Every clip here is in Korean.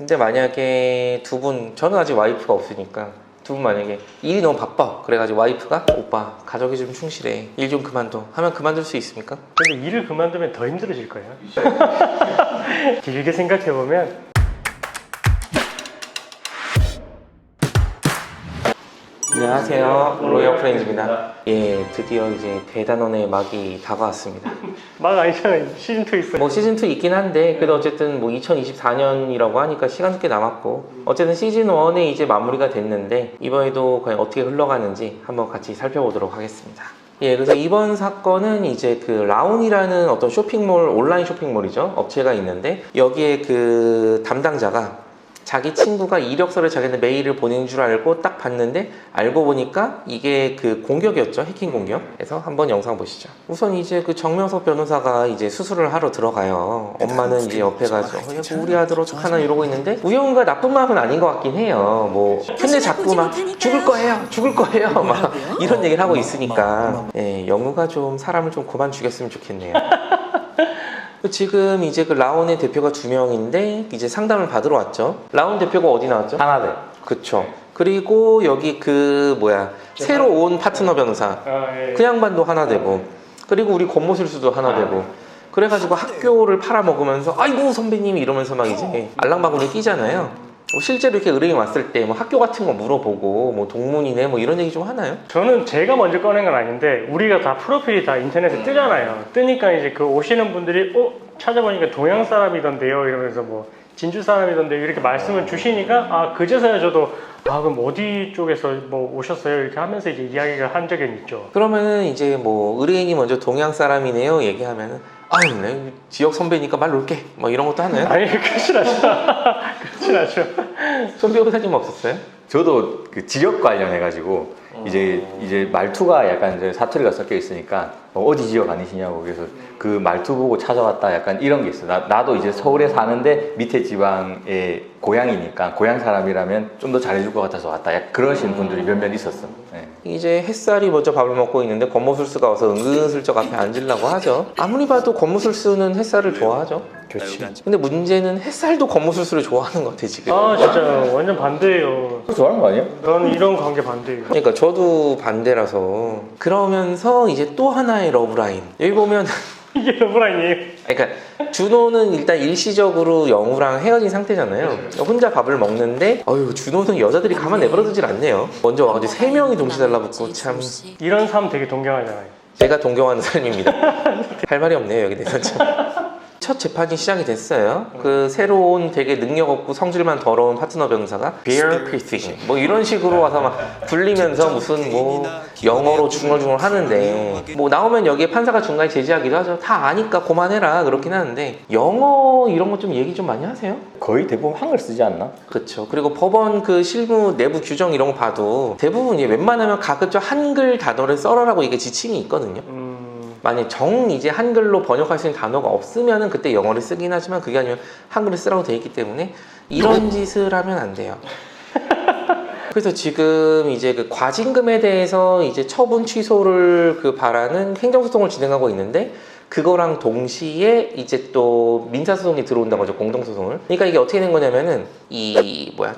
근데 만약에 두 분, 저는 아직 와이프가 없으니까 두 분 만약에 일이 너무 바빠 그래가지고 와이프가 오빠 가족이 좀 충실해 일 좀 그만둬 하면 그만둘 수 있습니까? 근데 일을 그만두면 더 힘들어질 거예요. 길게 생각해보면 안녕하세요, 로이어 프렌즈입니다. 예, 드디어 이제 대단원의 막이 다가왔습니다. 막 아니잖아요. 시즌2 있어요. 뭐 시즌2 있긴 한데 그래도 어쨌든 뭐 2024년이라고 하니까 시간도 꽤 남았고 어쨌든 시즌1에 이제 마무리가 됐는데 이번에도 과연 어떻게 흘러가는지 한번 같이 살펴보도록 하겠습니다. 예, 그래서 이번 사건은 이제 그 라온이라는 어떤 쇼핑몰, 온라인 쇼핑몰이죠. 업체가 있는데 여기에 그 담당자가 자기 친구가 이력서를 자기한테 메일을 보낸 줄 알고 딱 봤는데 알고 보니까 이게 그 공격이었죠. 해킹 공격. 그래서 한번 영상 보시죠. 우선 이제 그 정명석 변호사가 이제 수술을 하러 들어가요. 엄마는 이제 옆에 가서 우리 아들 어떡하나 이러고 있는데 우영이가 나쁜 마음은 아닌 것 같긴 해요. 뭐 근데 자꾸 막 죽을 거예요 막 이런 얘기를 하고 있으니까 예, 영우가 좀 사람을 좀 그만 죽였으면 좋겠네요. 지금 이제 그 라온의 대표가 2명인데 이제 상담을 받으러 왔죠. 라온 대표가 어디 나왔죠? 하나대. 그쵸. 그리고 여기 그 뭐야 새로 온 파트너 변호사 그 양반도 하나 되고 그리고 우리 권모술수도 하나 되고 그래가지고 학교를 팔아먹으면서 아이고 선배님이 이러면서 막 이제 알랑방울을 끼잖아요. 뭐 실제로 이렇게 의뢰인 왔을 때 뭐 학교 같은 거 물어보고 뭐 동문이네 뭐 이런 얘기 좀 하나요? 저는 제가 먼저 꺼낸 건 아닌데 우리가 다 프로필이 다 인터넷에 뜨잖아요. 뜨니까 이제 그 오시는 분들이 찾아보니까 동양 사람이던데요 이러면서 뭐 진주 사람이던데요 이렇게 말씀을 주시니까 아 그제서야 저도 아 그럼 어디 쪽에서 뭐 오셨어요 이렇게 하면서 이제 이야기를 한 적은 있죠. 그러면은 이제 뭐 의뢰인이 먼저 동양 사람이네요 얘기하면은 아유 네, 지역 선배니까 말 놓을게 뭐 이런 것도 하나요? 아니 그렇진 않죠. 그렇진 않죠. 손 변호사님 없었어요? 저도 그 지역 관련해가지고 이제 말투가 약간 이제 사투리가 섞여 있으니까 어디 지역 아니시냐고 그래서 그 말투 보고 찾아왔다 약간 이런 게 있어요. 나도 이제 서울에 사는데 밑에 지방의 고향이니까 고향 사람이라면 좀 더 잘해줄 것 같아서 왔다. 약간 그러신 분들이 몇몇 있었어. 네. 이제 햇살이 먼저 밥을 먹고 있는데 권모술수가 와서 은근슬쩍 앞에 앉으려고 하죠. 아무리 봐도 권모술수는 햇살을 좋아하죠. 그렇지. 근데 문제는 햇살도 권모술수를 좋아하는 것 같아 지금. 아 진짜 완전 반대예요. 좋아하는 거 아니에요? 난 이런 관계 반대예요. 그러니까 저도 반대라서 그러면서 이제 또 하나의 러브라인 여기 보면 이게 러브라인이에요. 그러니까 준호는 일단 일시적으로 영우랑 헤어진 상태잖아요. 혼자 밥을 먹는데 어휴 준호는 여자들이 가만 내버려두질 않네요. 먼저 와가지고 3명이 동시에 달라붙고 참 이런 사람 되게 동경하잖아요. 제가 동경하는 삶입니다. 할 말이 없네요 여기 대해서 참. 첫 재판이 시작이 됐어요. 그 새로운 되게 능력 없고 성질만 더러운 파트너 변호사가 beer piercing 뭐 이런 식으로 와서 막 굴리면서 무슨 뭐 영어로 중얼중얼 하는데 뭐 나오면 여기에 판사가 중간에 제지하기도 하죠. 다 아니까 그만해라 그렇긴 하는데 영어 이런 거 좀 얘기 좀 많이 하세요? 거의 대부분 한글 쓰지 않나? 그렇죠. 그리고 법원 그 실무 내부 규정 이런 거 봐도 대부분 웬만하면 가급적 한글 단어를 써라라고 이게 지침이 있거든요. 만약 이제 한글로 번역할 수 있는 단어가 없으면은 그때 영어를 쓰긴 하지만 그게 아니면 한글을 쓰라고 되어 있기 때문에 이런 짓을 하면 안 돼요. 그래서 지금 이제 그 과징금에 대해서 이제 처분 취소를 그 바라는 행정소송을 진행하고 있는데 그거랑 동시에 이제 또 민사소송이 들어온다고 하죠. 공동소송을. 그러니까 이게 어떻게 된 거냐면은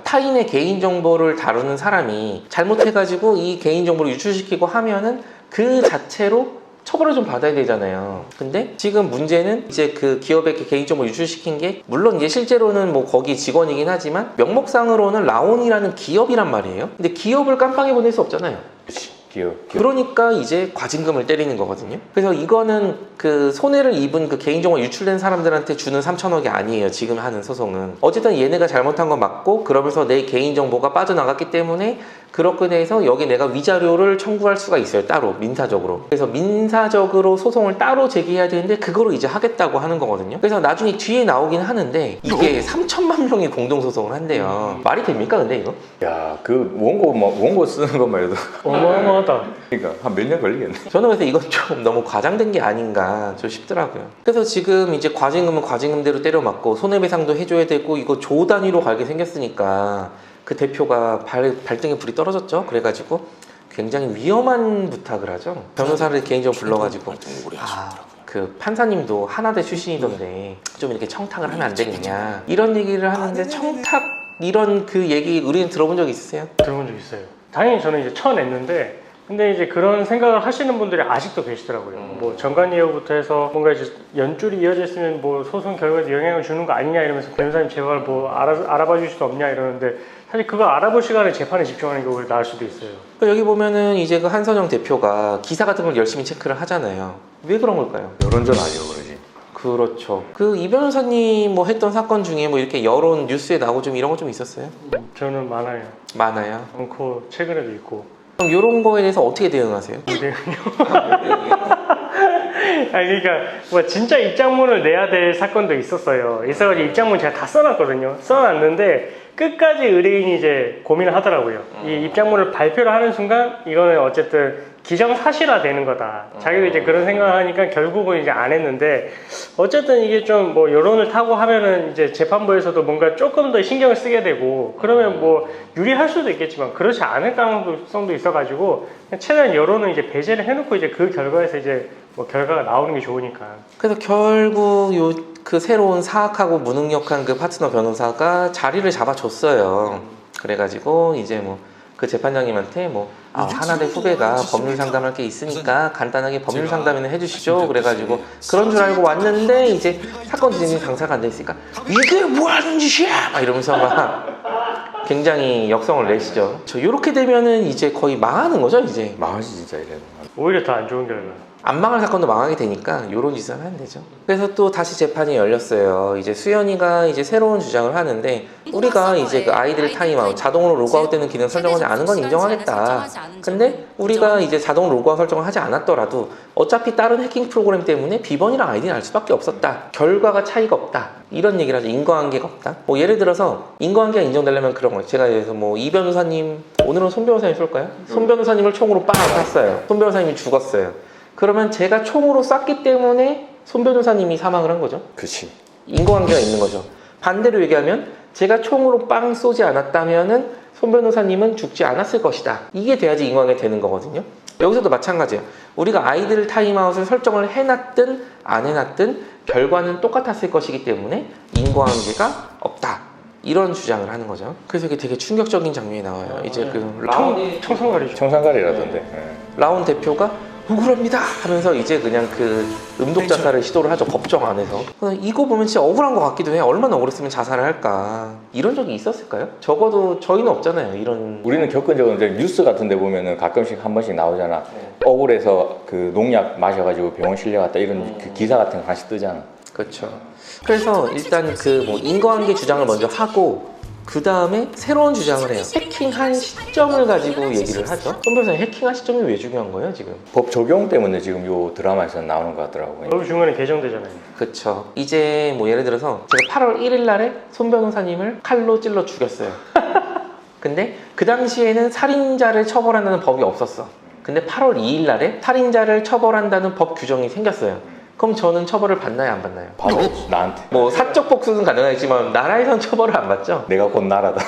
타인의 개인정보를 다루는 사람이 잘못해가지고 이 개인정보를 유출시키고 하면은 그 자체로 처벌을 좀 받아야 되잖아요. 근데 지금 문제는 이제 그 기업의 개인정보 유출시킨 게 물론 이제 실제로는 뭐 거기 직원이긴 하지만 명목상으로는 라온이라는 기업이란 말이에요. 근데 기업을 깜빵에 보낼 수 없잖아요. 그렇지. 기억. 그러니까 이제 과징금을 때리는 거거든요. 그래서 이거는 그 손해를 입은 그 개인정보 유출된 사람들한테 주는 3천억이 아니에요. 지금 하는 소송은. 어쨌든 얘네가 잘못한 건 맞고 그러면서 내 개인정보가 빠져나갔기 때문에 그렇게 돼서 여기 내가 위자료를 청구할 수가 있어요. 따로 민사적으로. 그래서 민사적으로 소송을 따로 제기해야 되는데 그거로 이제 하겠다고 하는 거거든요. 그래서 나중에 뒤에 나오긴 하는데 이게 3천만 명이 공동소송을 한대요. 말이 됩니까 근데 이거? 야, 그 원고 쓰는 것만 해도 어마어마하다. 그러니까 한 몇 년 걸리겠네. 저는 그래서 이건 좀 너무 과장된 게 아닌가 좀 싶더라고요. 그래서 지금 이제 과징금은 과징금대로 때려맞고 손해배상도 해줘야 되고 이거 조 단위로 가게 생겼으니까 그 대표가 발등에 불이 떨어졌죠. 그래가지고 굉장히 위험한 부탁을 하죠. 변호사를 개인적으로 불러가지고 그 판사님도 하나대 출신이던데 좀 이렇게 청탁을 하면 안 되겠냐 이런 얘기를 하는데 청탁 이런 그 얘기 우리는 들어본 적 있으세요? 들어본 적 있어요. 당연히 저는 이제 쳐냈는데 근데 이제 그런 생각을 하시는 분들이 아직도 계시더라고요. 뭐 전관예우부터 해서 뭔가 이제 연줄이 이어져 있으면 뭐 소송 결과에 영향을 주는 거 아니냐 이러면서 변호사님 제발 뭐 알아봐 주실 수 없냐 이러는데 사실 그거 알아볼 시간에 재판에 집중하는 게 오히려 나을 수도 있어요. 여기 보면은 이제 그 한선영 대표가 기사 같은 걸 열심히 체크를 하잖아요. 왜 그런 걸까요? 여론전 아니고 그러지. 그렇죠. 그 이 변호사님 뭐 했던 사건 중에 뭐 이렇게 여론 뉴스에 나오고 좀 이런 거 좀 있었어요? 저는 많아요. 많아요. 많고 최근에도 있고. 그럼 이런 거에 대해서 어떻게 대응하세요? 아니 그러니까 뭐 진짜 입장문을 내야 될 사건도 있었어요. 있어가지고 입장문 제가 다 써놨거든요. 써놨는데 끝까지 의뢰인이 이제 고민을 하더라고요. 이 입장문을 발표를 하는 순간 이거는 어쨌든 기정사실화 되는 거다. 자기도 이제 그런 생각을 하니까 결국은 이제 안 했는데 어쨌든 이게 좀 뭐 여론을 타고 하면은 이제 재판부에서도 뭔가 조금 더 신경을 쓰게 되고 그러면 뭐 유리할 수도 있겠지만 그렇지 않을 가능성도 있어가지고 최대한 여론은 이제 배제를 해놓고 이제 그 결과에서 이제 뭐 결과가 나오는 게 좋으니까. 그래서 결국 요 그 새로운 사악하고 무능력한 그 파트너 변호사가 자리를 잡아줬어요. 그래가지고 이제 뭐 그 재판장님한테 뭐 하나대 후배가 법률 상담할 게 있으니까 간단하게 법률 상담이나 해주시죠. 그래가지고 그런 줄 알고 왔는데 이제 사건 진행 당사가 안 돼 있으니까 이게 뭐 하는 짓이야! 막 이러면서 막 굉장히 역성을 내시죠. 이렇게 되면은 이제 거의 망하는 거죠, 이제. 망하지 진짜 이래. 오히려 더 안 좋은 결과. 안 망할 사건도 망하게 되니까 이런 짓을 하면 되죠. 그래서 또 다시 재판이 열렸어요. 이제 수연이가 이제 새로운 주장을 하는데 우리가 이제 그 아이들 타임아웃 자동으로 로그아웃되는 기능 설정하지 않은 건 인정하겠다. 근데 우리가 이제 자동 로그아웃 설정을 하지 않았더라도 어차피 다른 해킹 프로그램 때문에 비번이랑 아이디는 알 수밖에 없었다. 결과가 차이가 없다. 이런 얘기를 하죠. 인과관계가 없다. 뭐 예를 들어서 인과관계가 인정되려면 그런 거예요. 제가 예를 들어서 뭐 이 변호사님 오늘은 손 변호사님 쏠까요? 손 변호사님을 총으로 빵 쐈어요. 손 변호사님이 죽었어요. 그러면 제가 총으로 쐈기 때문에 손 변호사님이 사망을 한 거죠. 그치. 인과관계가 있는 거죠. 반대로 얘기하면 제가 총으로 빵 쏘지 않았다면은 손 변호사님은 죽지 않았을 것이다. 이게 돼야지 인과관계 되는 거거든요. 여기서도 마찬가지예요. 우리가 아이들 타임아웃을 설정을 해놨든 안 해놨든 결과는 똑같았을 것이기 때문에 인과관계가 없다. 이런 주장을 하는 거죠. 그래서 이게 되게 충격적인 장면이 나와요. 이제 그 청산가리죠. 청산가리라던데. 라온 대표가 억울합니다 하면서 이제 그냥 그 음독 자살을 시도를 하죠. 법정 안에서. 이거 보면 진짜 억울한 것 같기도 해요. 얼마나 억울했으면 자살을 할까. 이런 적이 있었을까요? 적어도 저희는 없잖아요. 이런. 우리는 겪은 적은 이제 뉴스 같은 데 보면은 가끔씩 한 번씩 나오잖아. 억울해서 그 농약 마셔가지고 병원 실려갔다 이런 그 기사 같은 거 하나씩 뜨잖아. 그렇죠. 그래서 일단 그 뭐 인과관계 주장을 먼저 하고 그 다음에 새로운 주장을 해요. 해킹한 시점을 가지고 얘기를 하죠. 손 변호사님 해킹한 시점이 왜 중요한 거예요 지금? 법 적용 때문에 지금 요 드라마에서 나오는 것 같더라고요. 여기 중간에 개정되잖아요. 그쵸. 이제 뭐 예를 들어서 제가 8월 1일 날에 손 변호사님을 칼로 찔러 죽였어요. 근데 그 당시에는 살인자를 처벌한다는 법이 없었어. 근데 8월 2일 날에 살인자를 처벌한다는 법 규정이 생겼어요. 그럼 저는 처벌을 받나요, 안 받나요? 바로 나한테. 뭐 사적 복수는 가능하지만 나라에선 처벌을 안 받죠. 내가 곧 나라다.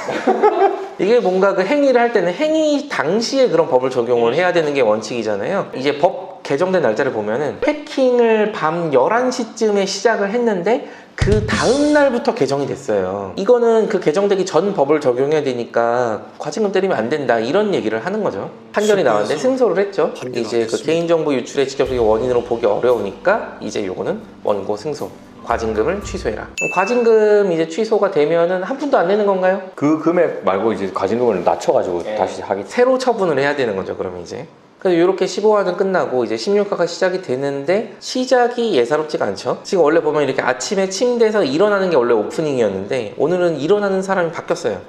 이게 뭔가 그 행위를 할 때는 행위 당시에 그런 법을 적용을 해야 되는 게 원칙이잖아요. 이제 법 개정된 날짜를 보면은 해킹을 밤 11시쯤에 시작을 했는데 그 다음 날부터 개정이 됐어요. 이거는 그 개정되기 전 법을 적용해야 되니까 과징금 때리면 안 된다 이런 얘기를 하는 거죠. 판결이 나왔는데 승소를 했죠. 이제 그 개인정보 유출의 직접적인 원인으로 보기 어려우니까 이제 요거는 원고 승소. 과징금을 취소해라. 과징금 이제 취소가 되면은 한 푼도 안 내는 건가요? 그 금액 말고 이제 과징금을 낮춰가지고 다시 하겠지. 새로 처분을 해야 되는 거죠. 그러면 이제. 그래서 이렇게 15화는 끝나고 이제 16화가 시작이 되는데 시작이 예사롭지가 않죠. 지금 원래 보면 이렇게 아침에 침대에서 일어나는 게 원래 오프닝이었는데 오늘은 일어나는 사람이 바뀌었어요.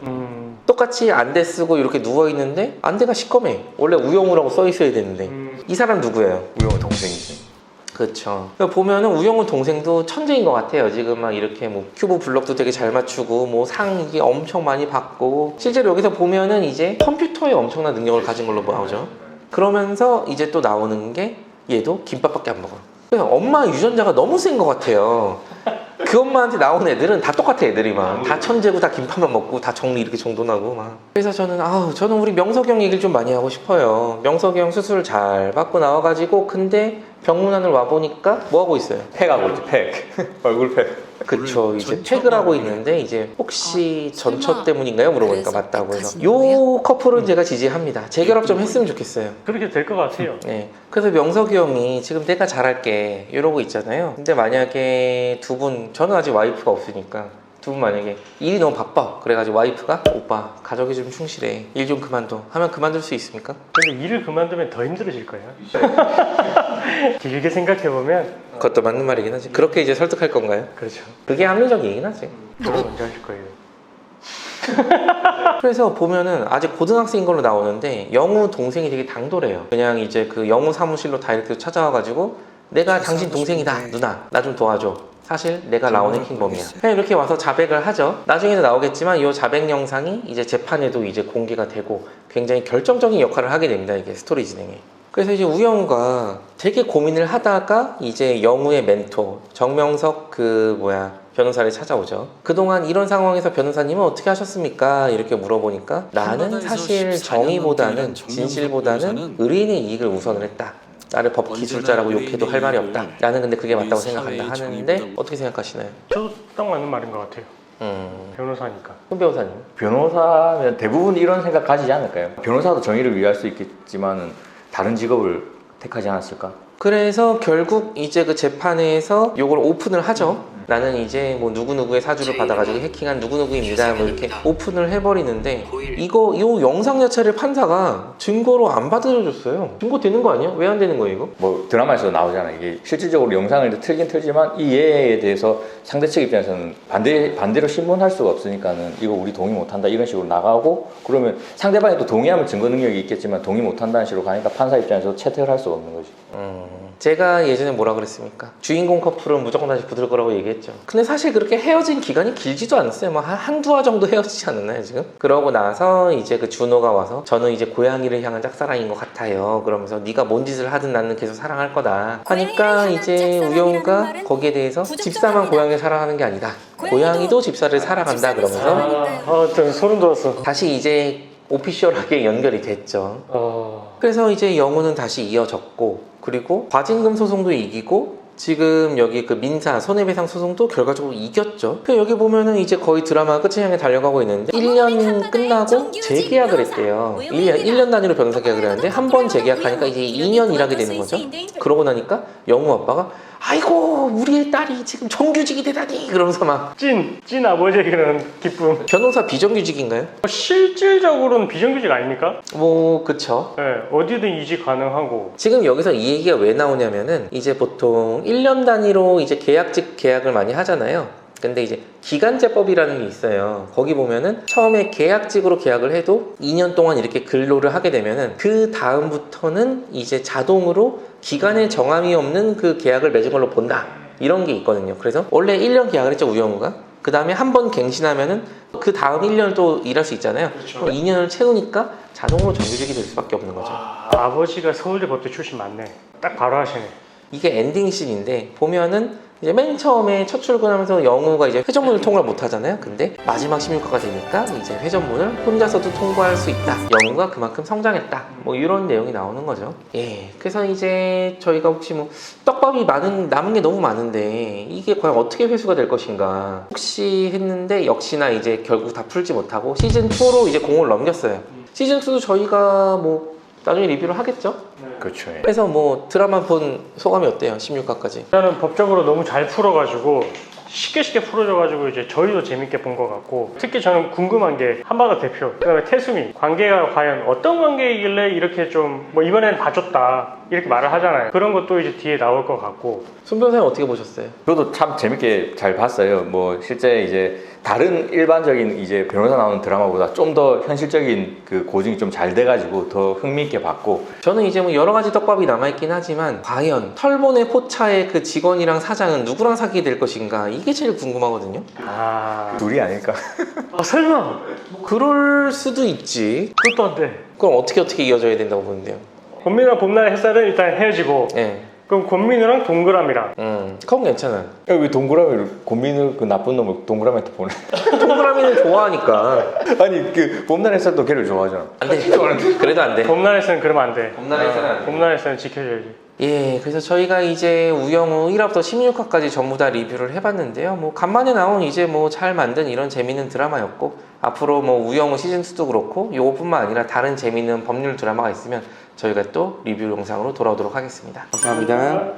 똑같이 안대 쓰고 이렇게 누워있는데 안대가 시꺼매. 원래 우영우라고 써 있어야 되는데 이 사람 누구예요? 우영우 동생이지. 그렇죠. 보면은 우영우 동생도 천재인 것 같아요. 지금 막 이렇게 뭐 큐브 블럭도 되게 잘 맞추고 뭐 상 이게 엄청 많이 받고 실제로 여기서 보면은 이제 컴퓨터에 엄청난 능력을 가진 걸로 나오죠. 그러면서 이제 또 나오는 게 얘도 김밥밖에 안 먹어요. 그래서 엄마 유전자가 너무 센 것 같아요. 그 엄마한테 나온 애들은 다 똑같아. 애들이 막 다 천재고 다 김밥만 먹고 다 정리 이렇게 정돈하고 막. 그래서 저는 우리 명석이 형 얘기를 좀 많이 하고 싶어요. 명석이 형 수술 잘 받고 나와가지고 근데 병문안을 와 보니까 뭐 하고 있어요? 팩하고 있지, 팩. 얼굴 팩. 그쵸. 이제 팩을 하고 있는데 이제 혹시 전처 때문인가요? 물어보니까 맞다고 해서 요 커플은 제가 지지합니다. 재결합 좀 했으면 좋겠어요. 그렇게 될 것 같아요. 네. 그래서 명석이 형이 지금 내가 잘할게 이러고 있잖아요. 근데 만약에 두 분, 저는 아직 와이프가 없으니까 두 분 만약에 일이 너무 바빠 그래가지고 와이프가 오빠 가족이 좀 충실해 일 좀 그만둬 하면 그만둘 수 있습니까? 근데 일을 그만두면 더 힘들어질 거예요. 길게 생각해보면 그것도 맞는 말이긴 하지. 그렇게 이제 설득할 건가요? 그렇죠. 그게 합리적이긴 하지. 그걸 먼저 하실 거예요. 그래서 보면은 아직 고등학생인 걸로 나오는데 영우 동생이 되게 당돌해요. 그냥 이제 그 영우 사무실로 다이렉트 찾아와가지고 내가 당신 동생이다 누나 나 좀 도와줘. 사실 내가 라온 해킹범이야. 그냥 이렇게 와서 자백을 하죠. 나중에도 나오겠지만 이 자백 영상이 이제 재판에도 이제 공개가 되고 굉장히 결정적인 역할을 하게 됩니다. 이게 스토리 진행에. 그래서 이제 우영우가 되게 고민을 하다가 이제 영우의 멘토 정명석 변호사를 찾아오죠. 그동안 이런 상황에서 변호사님은 어떻게 하셨습니까? 이렇게 물어보니까 나는 사실 정의보다는 진실보다는 의뢰인의 이익을 우선을 했다. 나를 법 기술자라고 욕해도 할 말이 없다. 나는 근데 그게 맞다고 생각한다 하는데 어떻게 생각하시나요? 저도 딱 맞는 말인 것 같아요. 변호사니까. 손 변호사님. 변호사면 대부분 이런 생각 가지지 않을까요? 변호사도 정의를 위할 수 있겠지만 다른 직업을 택하지 않았을까? 그래서 결국 이제 그 재판에서 요걸 오픈을 하죠. 나는 이제 뭐 누구누구의 사주를 받아가지고 해킹한 누구누구입니다. 뭐 이렇게 오픈을 해버리는데 요 영상 자체를 판사가 증거로 안 받아줬어요. 증거 되는 거 아니야? 왜 안 되는 거예요 이거? 뭐 드라마에서 나오잖아. 이게 실질적으로 영상을 틀긴 틀지만 이 예에 대해서 상대 측 입장에서는 반대로 신문할 수가 없으니까는 이거 우리 동의 못한다 이런 식으로 나가고 그러면 상대방이 또 동의하면 증거 능력이 있겠지만 동의 못한다는 식으로 가니까 판사 입장에서 채택을 할 수가 없는 거지. 제가 예전에 뭐라 그랬습니까? 주인공 커플은 무조건 다시 붙을 거라고 얘기했죠. 근데 사실 그렇게 헤어진 기간이 길지도 않았어요. 뭐 한두 화 정도 헤어지지 않았나요 지금? 그러고 나서 이제 그 준호가 와서 저는 이제 고양이를 향한 짝사랑인 것 같아요. 그러면서 네가 뭔 짓을 하든 나는 계속 사랑할 거다 하니까 이제 우영우가 거기에 대해서 집사만 고양이를 사랑하는 게 아니다. 고양이도 집사를 사랑한다 그러면서 좀 소름 돋았어. 다시 이제 오피셜하게 연결이 됐죠. 그래서 이제 영우는 다시 이어졌고 그리고 과징금 소송도 이기고 지금 여기 그 민사 손해배상 소송도 결과적으로 이겼죠. 그래서 여기 보면은 이제 거의 드라마 끝을 향해 달려가고 있는데 1년 끝나고 재계약을 했대요. 1년 단위로 변호사 계약을 했는데 한 번 재계약하니까 이제 2년 일하게 되는 거죠. 그러고 나니까 영우 아빠가 아이고 우리의 딸이 지금 정규직이 되다니 그러면서 막 찐 아버지의 그런 기쁨. 변호사 비정규직인가요? 실질적으로는 비정규직 아닙니까? 뭐 그쵸. 네, 어디든 이직 가능하고. 지금 여기서 이 얘기가 왜 나오냐면은 이제 보통 1년 단위로 이제 계약직 계약을 많이 하잖아요. 근데 이제 기간제법이라는 게 있어요. 거기 보면은 처음에 계약직으로 계약을 해도 2년 동안 이렇게 근로를 하게 되면은 그 다음부터는 이제 자동으로 기간에 정함이 없는 그 계약을 맺은 걸로 본다. 이런 게 있거든요. 그래서 원래 1년 계약을 했죠, 우영우가. 그 다음에 한 번 갱신하면은 그 다음 1년을 또 일할 수 있잖아요. 그럼 2년을 채우니까 자동으로 정규직이 될 수밖에 없는 거죠. 아버지가 서울대 법대 출신 맞네. 딱 바로 하시네. 이게 엔딩 씬인데 보면은 이제 맨 처음에 첫 출근하면서 영우가 이제 회전문을 통과를 못 하잖아요. 근데 마지막 16화가 되니까 이제 회전문을 혼자서도 통과할 수 있다. 영우가 그만큼 성장했다. 뭐 이런 내용이 나오는 거죠. 예. 그래서 이제 저희가 혹시 뭐 떡밥이 남은 게 너무 많은데 이게 과연 어떻게 회수가 될 것인가 혹시 했는데 역시나 이제 결국 다 풀지 못하고 시즌 2로 이제 공을 넘겼어요. 시즌 2도 저희가 뭐 나중에 리뷰를 하겠죠? 그렇죠. 예. 그래서 뭐 드라마 본 소감이 어때요? 16화까지. 일단은 법적으로 너무 잘 풀어가지고 쉽게 풀어져가지고 이제 저희도 재밌게 본 것 같고 특히 저는 궁금한 게 한바다 대표 그다음에 태수미 관계가 과연 어떤 관계이길래 이렇게 좀 뭐 이번에는 봐줬다 이렇게 말을 하잖아요. 그런 것도 이제 뒤에 나올 것 같고. 손 변호사님 어떻게 보셨어요? 저도 참 재밌게 잘 봤어요. 뭐 실제 이제 다른 일반적인 이제 변호사 나오는 드라마보다 좀 더 현실적인 그 고증이 좀 잘 돼가지고 더 흥미있게 봤고. 저는 이제 뭐 여러 가지 떡밥이 남아있긴 하지만 과연 털보네 포차의 그 직원이랑 사장은 누구랑 사귀게 될 것인가 이게 제일 궁금하거든요. 둘이 아닐까? 설마 뭐 그럴 수도 있지. 그것도 안 돼. 그럼 어떻게 이어져야 된다고 보는데요? 봄이나 봄날 햇살은 일단 헤어지고 예. 그럼 곤민우랑 동그라미랑 그건 괜찮아. 야, 왜 동그라미를 고민을 그 나쁜 놈을 동그라미한테 보내? 동그라미는 좋아하니까. 아니 그 봄날 햇살도 걔를 좋아하잖아. 안 돼. 그래도 안 돼. 봄날에서는 그러면 안 돼. 봄날에서는 안 돼. 봄날에서는 지켜줘야지. 예, 그래서 저희가 이제 우영우 1화부터 16화까지 전부 다 리뷰를 해봤는데요. 뭐 간만에 나온 이제 뭐 잘 만든 이런 재밌는 드라마였고, 앞으로 뭐 우영우 시즌2도 그렇고 요것뿐만 아니라 다른 재밌는 법률 드라마가 있으면 저희가 또 리뷰 영상으로 돌아오도록 하겠습니다. 감사합니다.